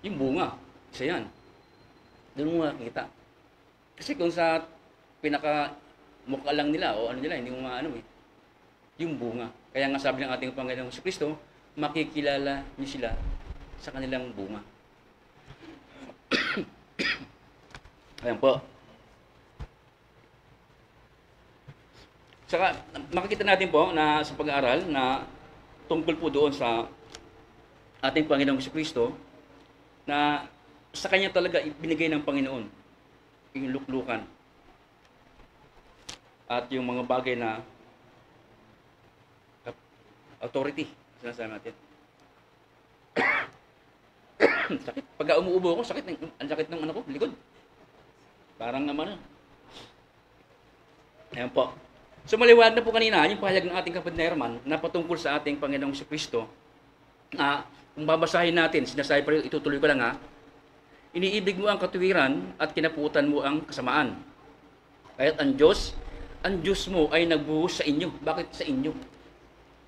Yung bunga, isa yan. Doon mo makikita. Kasi kung sa pinaka-mukha lang nila, o ano nila, hindi mo maano yung bunga. Kaya nga sabi ng ating Panginoong Kristo, makikilala niyo sila sa kanilang bunga. Ayan po. Saka makikita natin po na sa pag-aaral na tungkol po doon sa ating Panginoong Kristo na sa kanya talaga ibinigay ng Panginoon yung luklukan at yung mga bagay na authority, sinasabi natin. Sakit. Pag umuubo ako, ang sakit ng ano ko, likod. Parang naman. Ayan po. So maliwanag na po kanina, yung pahayag ng ating kapatid na Herman na patungkol sa ating Panginoong Kristo na kung babasahin natin, sinasabi pa rin, itutuloy ko lang iniibig mo ang katuwiran at kinaputan mo ang kasamaan. Kaya't ang Diyos mo ay nagbuhos sa inyo. Bakit sa inyo?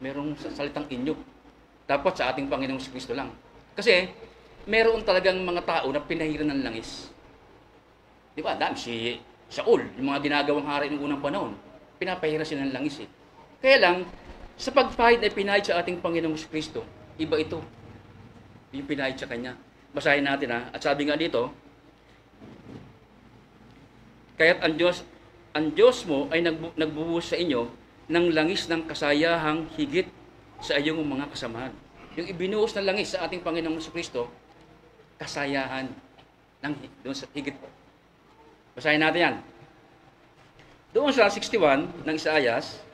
Merong salitang inyo. Dapat sa ating Panginoong Kristo lang. Kasi, meron talagang mga tao na pinahiran ng langis. Di ba? Dami si Saul, yung mga ginagawang hari ng unang panahon, pinapahira sila ng langis Kaya lang, sa pagpahid na pinahid sa ating Panginoong Kristo, iba ito. Yung pinahid sa Kanya. Basahin natin At sabi nga dito, kaya't ang Diyos mo ay nagbubuhos sa inyo ng langis ng kasayahang higit sa iyong mga kasamahan. Yung ibinuhos na langis sa ating Panginoong Kristo, kasayahan ng doon sa higit po. Basahin natin yan. Doon sa 61 ng Isaías,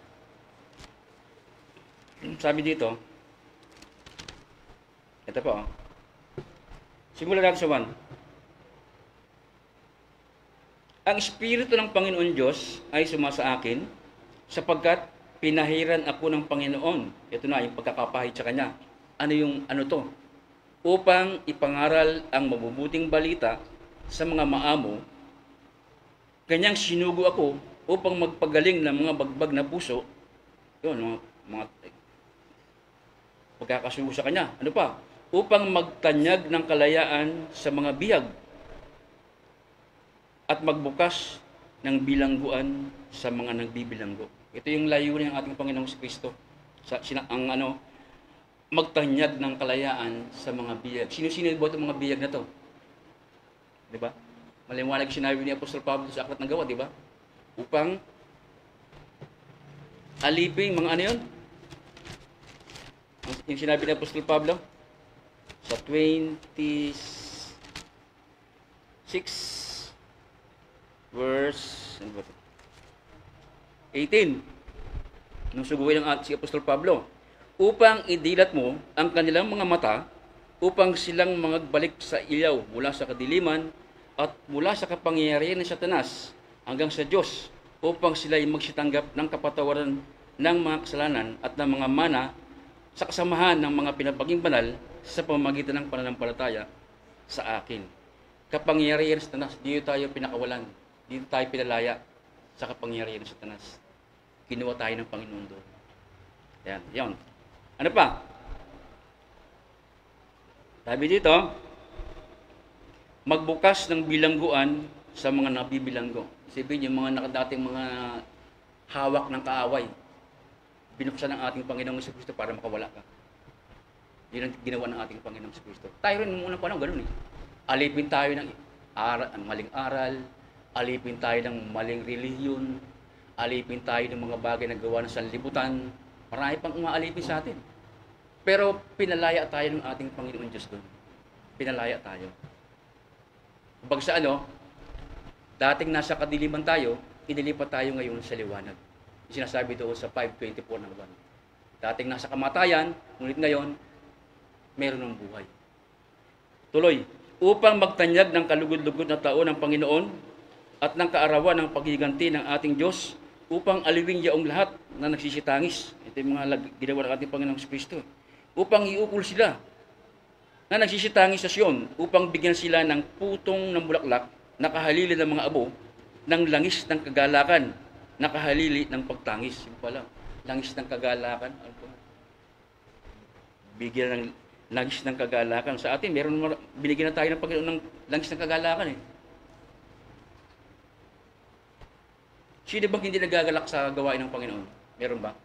sabi dito, ito po. Simulan natin sa 1. Ang Espiritu ng Panginoon Diyos ay sumasa akin sapagkat pinahiran ako ng Panginoon. Ito na yung pagkakapahid sa Kanya. Ano to? Upang ipangaral ang mabubuting balita sa mga maamo, kanyang sinugo ako upang magpagaling ng mga bagbag na puso. Yun, mga pagkakasugo sa Kanya. Ano pa? Upang magtanyag ng kalayaan sa mga bihag at magbukas ng bilangguan sa mga nagbibilanggo. Ito yung layunin ng ating Panginoong Kristo. Magtanyag ng kalayaan sa mga bihag. Sino-sino ba itong mga bihag na to? Di ba? Maliwanag sinabi ni Apostol Pablo sa Aklat ng Gawa, di ba? Upang alipin, mga ano yun? Yung sinabi ni Apostol Pablo sa 26 verse ano ba ito? 18. Nung suguin ng si Apostol Pablo, upang idilat mo ang kanilang mga mata, upang silang magbalik sa ilaw mula sa kadiliman at mula sa kapangyarihan ng Satanas hanggang sa Diyos, upang sila ay magsitanggap ng kapatawaran ng mga kasalanan at ng mga mana sa kasamahan ng mga pinapaging banal sa pamamagitan ng pananampalataya sa akin. Kapangyarihan ng Satanas, dito tayo pinakawalan, dito tayo pinalaya sa kapangyarihan ng Satanas. Kinuha tayo ng Panginoon doon. Yan, yan. Ano pa? Sabi dito, magbukas ng bilangguan sa mga nabibilanggo. Sabihin yung mga nakadating mga hawak ng kaaway, binuksan ng ating Panginoong Jesucristo para makawala ka. Yun ang ginawa ng ating Panginoong Jesucristo. Tayo rin muna pa ganun eh. Alipin tayo ng maling aral, alipin tayo ng maling relihiyon, alipin tayo ng mga bagay na gawa ng sanlibutan. Marami pang umaalipin sa atin. Pero pinalaya tayo ng ating Panginoon Diyos doon. Pinalaya tayo. Pag sa dating nasa kadiliman tayo, inilipat tayo ngayon sa liwanag. Sinasabi doon sa 5:24 ng 1. Dating nasa kamatayan, ngunit ngayon, meron ng buhay. Tuloy, upang magtanyag ng kalugod-lugod na taon ng Panginoon at ng kaarawan ng paghiganti ng ating Diyos, upang aliwing yaong lahat na nagsisitangis. Ito yung mga ginawa ng ating Panginoong Kristo. Upang iukol sila na nagsisitangis sa Sion, upang bigyan sila ng putong ng bulaklak, nakahalili ng mga abo, ng langis ng kagalakan, nakahalili ng pagtangis. Yung pala, langis ng kagalakan. Bigyan ng langis ng kagalakan. Sa atin, binigyan na tayo ng Panginoon ng langis ng kagalakan eh. Sino bang hindi nagagalak sa gawain ng Panginoon? Meron ba?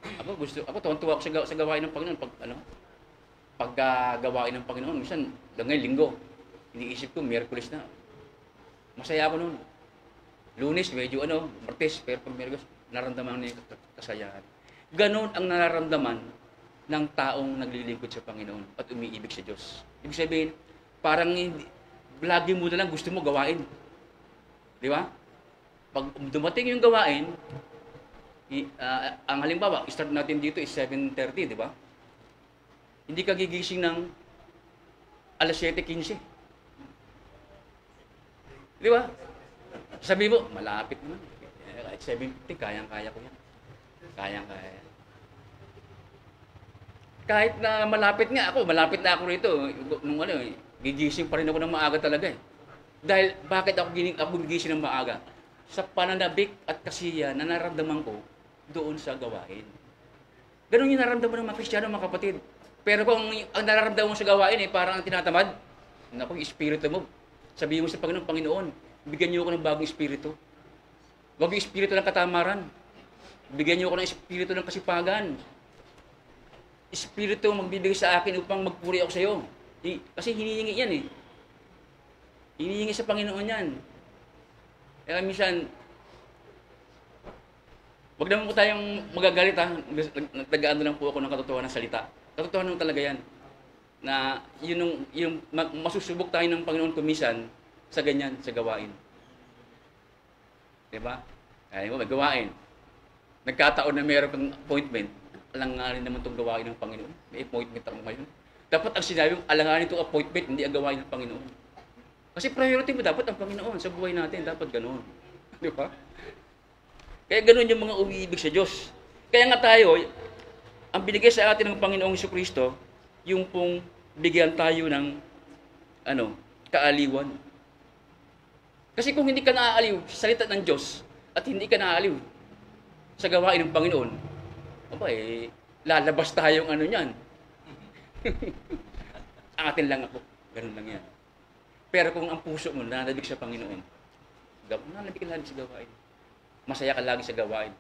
Ako tuwan-tuwa ako sa gawain ng Panginoon. Pag gawain ng Panginoon, minsan, ngayon linggo, iniisip ko, Miyerkules na. Masaya ako noon. Lunes, medyo Martes, pero pag Miyerkules, naramdaman niya yung kasayahan. Ganon ang nararamdaman ng taong naglilingkod sa Panginoon at umiibig sa Diyos. Ibig sabihin, parang lagi mo na lang gusto mo gawain. Di ba? Pag dumating yung gawain, ang halimbawa, start natin dito is 7:30, di ba? Hindi ka gigising ng alas 7:15. Di ba? Sabi mo, malapit naman. Kahit 7:50, kayang-kaya ko yan. Kayang-kaya. Kahit na malapit na ako rito. Nung gigising pa rin ako ng maaga talaga eh. Dahil, bakit ako gigising ng maaga? Sa pananabik at kasiya na naramdaman ko doon sa gawain. Ganun yung nararamdaman ng mga Kristiyano, mga kapatid. Pero kung ang nararamdaman mo sa gawain parang ang tinatamad, naku, yung espiritu mo. Sabihin mo sa Panginoon, Panginoon, bigyan niyo ako ng bagong espiritu. Huwag yung espiritu ng katamaran. Bigyan niyo ako ng espiritu ng kasipagan. Espiritu magbibigay sa akin upang magpuri ako sa iyo. Kasi hinihingi yan eh. Hinihingi sa Panginoon yan. Kaya minsan, wag naman po tayong magagalit ha. Nagtagaan lang po ako ng katotohanan ng salita. Katotohanan talaga yan. Na yung masusubok tayo ng Panginoon kumisan sa ganyan, sa gawain. Diba? Kaya mo, magawain. Nagkataon na meron kang appointment, alanganin naman itong gawain ng Panginoon. May appointment ako ngayon. Dapat ang sinabi mong alanganin itong appointment, hindi ang gawain ng Panginoon. Kasi priority mo dapat ang Panginoon sa buhay natin. Dapat ganoon. Di ba? Kaya ganoon yung mga umiibig sa Diyos. Kaya nga tayo, ang binigay sa atin ng Panginoong Jesucristo, yung pong bigyan tayo ng kaaliwan. Kasi kung hindi ka naaaliw sa salita ng Diyos at hindi ka naaaliw sa gawain ng Panginoon, lalabas tayong niyan. Atin lang ako. Ganun lang yan. Pero kung ang puso mo nananabik sa Panginoon, nananabik ka lagi sa gawain. Masaya ka lagi sa gawain.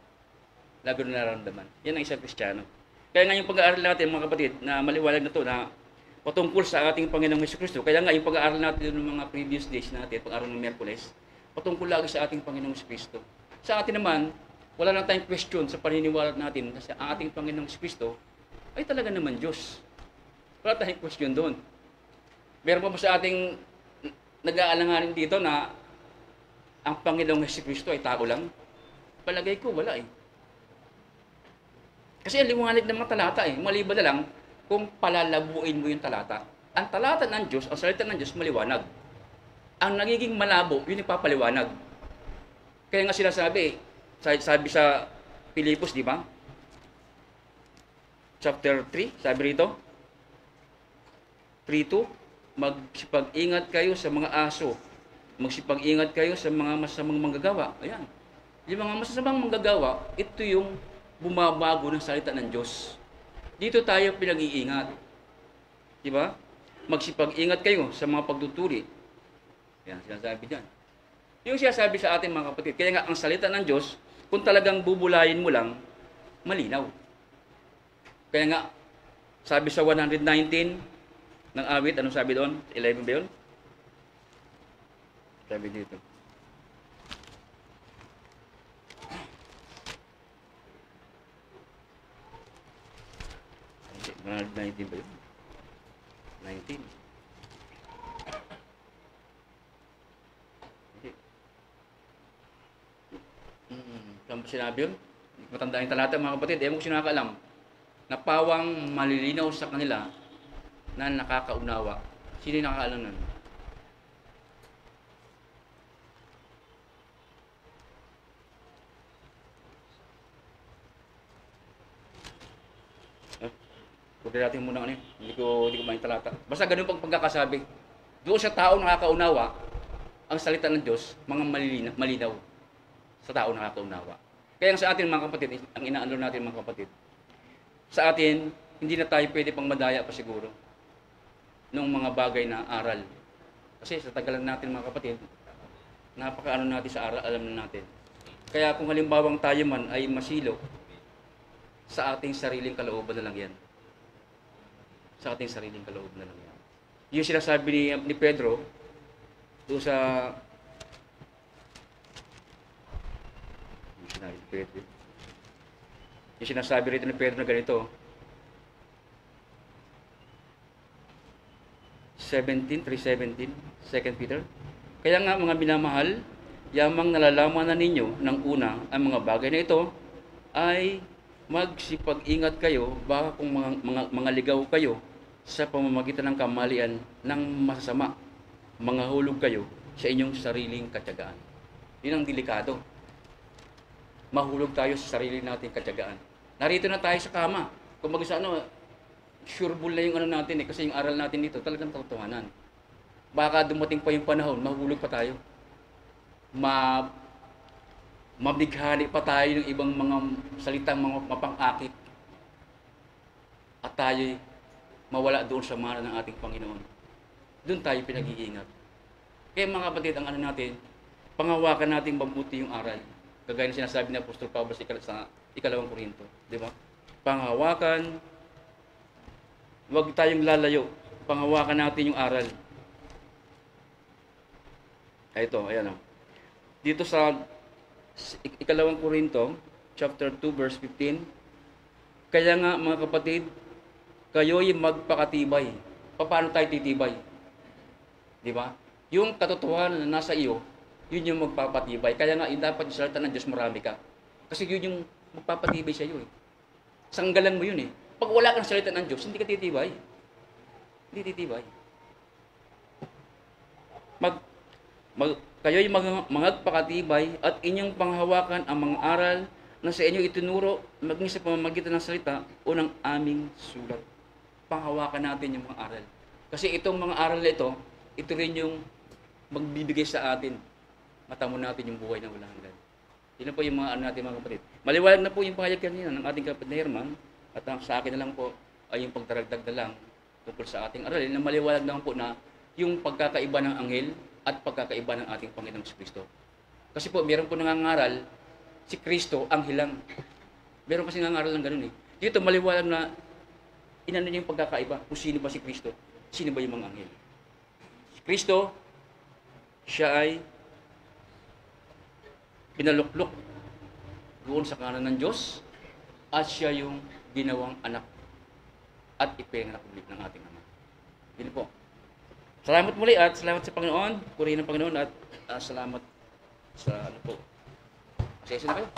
Lagi na nararamdaman. Yan ang isang Kristiyano. Kaya nga yung pag-aaral natin, mga kapatid, na maliwalag na to, na patungkol sa ating Panginoong Jesucristo. Kaya nga, yung pag-aaral natin ng mga previous days natin, pag-aaral ng Miyerkules, patungkol lagi sa ating Panginoong Jesucristo. Sa atin naman, wala lang tayong question sa paniniwala natin na sa ating Panginoong Jesucristo ay talaga naman Diyos. Wala tayong question doon. Meron pa ba sa ating nag-aalanganin dito na ang Panginoong Jesucristo ay tao lang? Palagay ko, wala eh. Kasi ang liwanag ng mga talata eh. Maliban na lang kung palalabuin mo yung talata. Ang talata ng Diyos, ang salita ng Diyos, maliwanag. Ang nagiging malabo, yun yung papaliwanag. Kaya nga sinasabi, sabi sa Pilipos, di ba? Chapter 3, sabi rito, 3:2, magsipag-ingat kayo sa mga aso. Magsipag-ingat kayo sa mga masamang manggagawa. Ayan. Yung mga masamang manggagawa, ito yung bumabago ng salita ng Diyos. Dito tayo pinag-iingat. Di ba? Magsipag-ingat kayo sa mga pagtuturi. Yan, sinasabi dyan. Yung sinasabi sa atin mga kapatid, kaya nga ang salita ng Diyos, kung talagang bubulayin mo lang, malinaw. Kaya nga, sabi sa 119 ng awit, anong sabi doon? 11 ba yun? Sabi dito. Okay, 19 ba yun? 19. Saan ba sinabi yun? Hindi ko matandaan yung talata mga kapatid. Ewan ko sinakaalam. Na pawang malilinaw sa kanila na nakakaunawa. Sino yung nakakaalam nun? Pwede natin muna ano eh. Hindi ko maing talata. Basta ganun pang pagkakasabi. Doon sa tao nakakaunawa, ang salita ng Diyos, mga malinaw sa tao nakakaunawa. Kaya sa atin mga kapatid, ang inaano natin mga kapatid, sa atin, hindi na tayo pwede pang madaya pa siguro ng mga bagay na aral. Kasi sa tagalan natin mga kapatid, napakaano natin sa aral, alam na natin. Kaya kung halimbawang tayo man ay masilo, sa ating sariling kalooban na lang yan. Sa ating sariling kalooban na lang yan. Yung sinasabi ni Pedro, doon sa yung sinasabi rito ni Pedro na ganito, 3:17, 2 Peter. Kaya nga mga minamahal, yamang nalalaman na ninyo ng una ang mga bagay na ito, ay magsipag-ingat kayo, baka kung mga ligaw kayo sa pamamagitan ng kamalian ng masasama, mga hulog kayo sa inyong sariling katyagaan. Yun ang delikado. Mahulog tayo sa sarili nating katyagaan. Narito na tayo sa kama. Kung sa sureball na yung ano natin eh, kasi yung aral natin dito talagang totohanan. Baka dumating pa yung panahon, mahulog pa tayo. Mabighani pa tayo ng ibang mga salitang mga mapang-akit. At tayo mawala doon sa mana ng ating Panginoon. Doon tayo pinag-iingat. Kaya mga kapatid, ang ano natin, pangawakan natin mabuti yung aral. Kagaya na sinasabi ni Apostol Pablo sa 2 Korinto. Di ba? Pangawakan, huwag tayong lalayo. Pangawakan natin yung aral. Ito, ayan o. Dito sa 2 Korinto, chapter 2, verse 15, kaya nga mga kapatid, kayo'y magpakatibay. Paano tayo titibay? Di ba? Yung katotohanan na nasa iyo, yun yung magpapatibay. Kaya nga, dapat yung salita ng Diyos marami ka. Kasi yun yung magpapatibay sa iyo eh. Sanggalan mo yun eh. Pag wala kang salita ng Diyos, hindi ka titibay. Hindi titibay. Kayo'y magpakatibay at inyong panghawakan ang mga aral na sa inyo itinuro maging sa pamamagitan ng salita o ng aming sulat. Panghawakan natin yung mga aral. Kasi itong mga aral na ito rin yung magbibigay sa atin. Matamo natin yung buhay na walang hanggan. Yun na po yung mga ano natin mga kapatid. Maliwanag na po yung pahayag kanina ng ating kapatid na Herman. At sa akin na lang po ay yung pagdaragdag na lang tungkol sa ating aralin na maliwanag naman po na yung pagkakaiba ng anghel at pagkakaiba ng ating Panginoong Kristo. Kasi po, meron po nangangaral si Kristo ang hilang. Meron kasi nangangaral ng ganun eh. Dito maliwanag na inano niya yung pagkakaiba kung sino ba si Kristo, sino ba yung mga anghel. Si Kristo, siya ay pinaluklok doon sa kanan ng Diyos at siya yung ginawang anak at ipinanganak ulit ng ating Ama. Yun po. Salamat muli at salamat sa Panginoon, purihin ng Panginoon at salamat sa ano po. Pasensya na kayo.